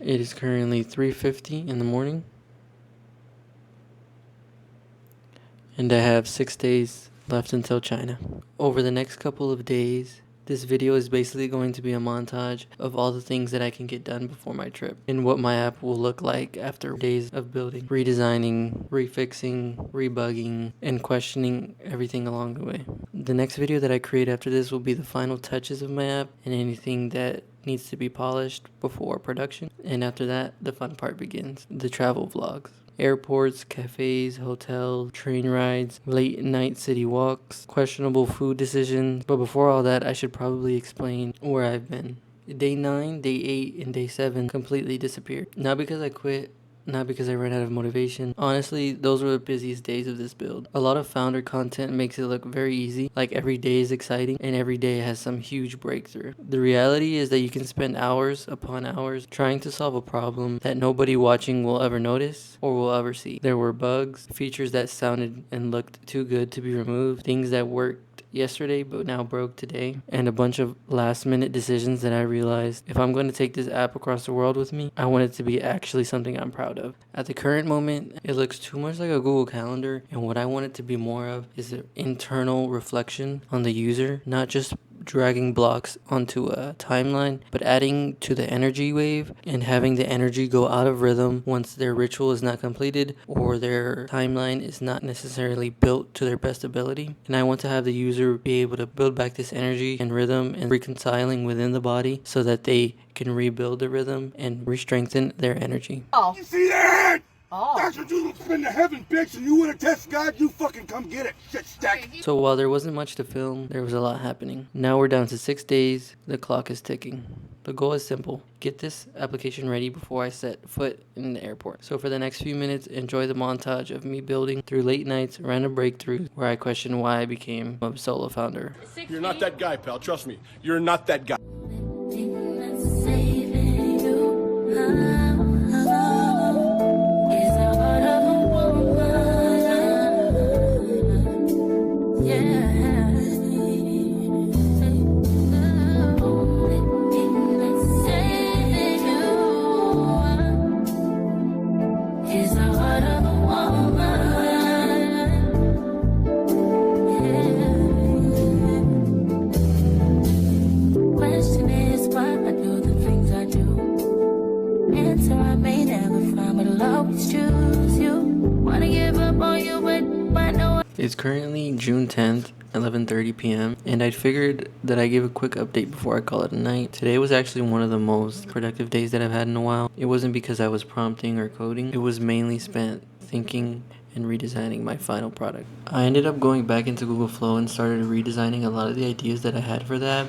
It is currently 3:50 in the morning, and I have 6 days left until China. Over the next couple of days, this video is basically going to be a montage of all the things that I can get done before my trip and what my app will look like after days of building, redesigning, refixing, rebugging, and questioning everything along the way. The next video that I create after this will be the final touches of my app and anything that needs to be polished before production. And after that, the fun part begins, the travel vlogs. Airports, cafes, hotels, train rides, late night city walks, questionable food decisions. But before all that, I should probably explain where I've been. Day 9, day 8, and day 7 completely disappeared. Not because I quit, not because I ran out of motivation. Honestly, those were the busiest days of this build. A lot of founder content makes it look very easy, like every day is exciting and every day has some huge breakthrough. The reality is that you can spend hours upon hours trying to solve a problem that nobody watching will ever notice or will ever see. There were bugs, features that sounded and looked too good to be removed, things that worked yesterday but now broke today, and a bunch of last minute decisions that I realized if I'm going to take this app across the world with me, I want it to be actually something I'm proud of. At the current moment, it looks too much like a Google Calendar, and what I want it to be more of is an internal reflection on the user, not just dragging blocks onto a timeline, but adding to the energy wave and having the energy go out of rhythm once their ritual is not completed or their timeline is not necessarily built to their best ability. And I want to have the user be able to build back this energy and rhythm and reconciling within the body so that they can rebuild the rhythm and re-strengthen their energy. Oh. You see that? Oh. That's what you spend to heaven, bitch, and you wanna test God, you fucking come get it, shit stack. So while there wasn't much to film, there was a lot happening. Now we're down to 6 days, the clock is ticking. The goal is simple, get this application ready before I set foot in the airport. So for the next few minutes, enjoy the montage of me building through late nights, random breakthroughs, where I question why I became a solo founder. You're not that guy, pal, trust me. You're not that guy. It's currently June 10th, 11:30 p.m. and I figured that I'd give a quick update before I call it a night. Today was actually one of the most productive days that I've had in a while. It wasn't because I was prompting or coding. It was mainly spent thinking and redesigning my final product. I ended up going back into Google Flow and started redesigning a lot of the ideas that I had for that.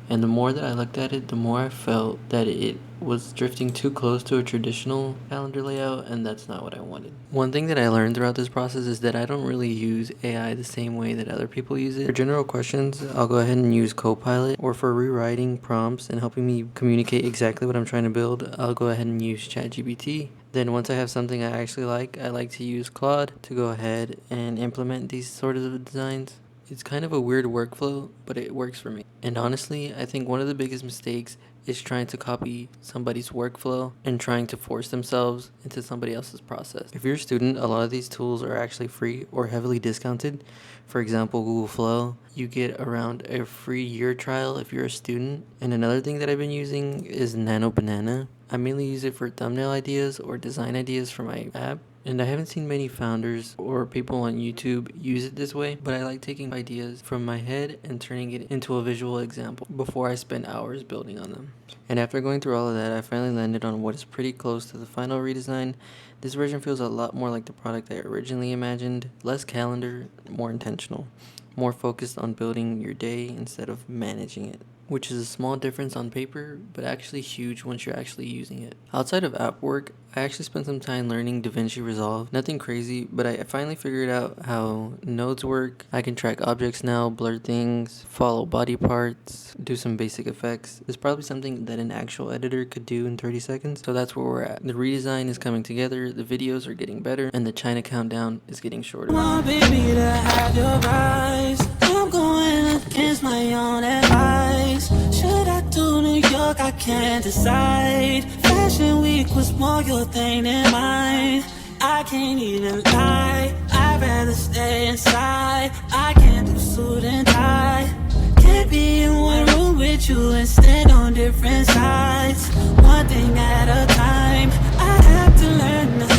And the more that I looked at it, the more I felt that it was drifting too close to a traditional calendar layout, and that's not what I wanted. One thing that I learned throughout this process is that I don't really use AI the same way that other people use it. For general questions, I'll go ahead and use Copilot, or for rewriting prompts and helping me communicate exactly what I'm trying to build, I'll go ahead and use ChatGPT. Then once I have something I actually like, I like to use Claude to go ahead and implement these sort of designs. It's kind of a weird workflow, but it works for me. And honestly, I think one of the biggest mistakes is trying to copy somebody's workflow and trying to force themselves into somebody else's process. If you're a student, a lot of these tools are actually free or heavily discounted. For example, Google Flow, you get around a free year trial if you're a student. And another thing that I've been using is Nano Banana. I mainly use it for thumbnail ideas or design ideas for my app. And I haven't seen many founders or people on YouTube use it this way, but I like taking ideas from my head and turning it into a visual example before I spend hours building on them. And after going through all of that, I finally landed on what is pretty close to the final redesign. This version feels a lot more like the product I originally imagined, less calendar, more intentional, more focused on building your day instead of managing it, which is a small difference on paper, but actually huge once you're actually using it. Outside of app work, I actually spent some time learning DaVinci Resolve. Nothing crazy, but I finally figured out how nodes work. I can track objects now, blur things, follow body parts, do some basic effects. It's probably something that an actual editor could do in 30 seconds, so that's where we're at. The redesign is coming together, the videos are getting better, and the China countdown is getting shorter. Want baby to have your eyes. I'm going against my own advice. Should I do New York? I can't decide. Fashion week was more your thing than mine. I can't even lie, I'd rather stay inside. I can't do suit and tie. Can't be in one room with you and stand on different sides. One thing at a time, I have to learn to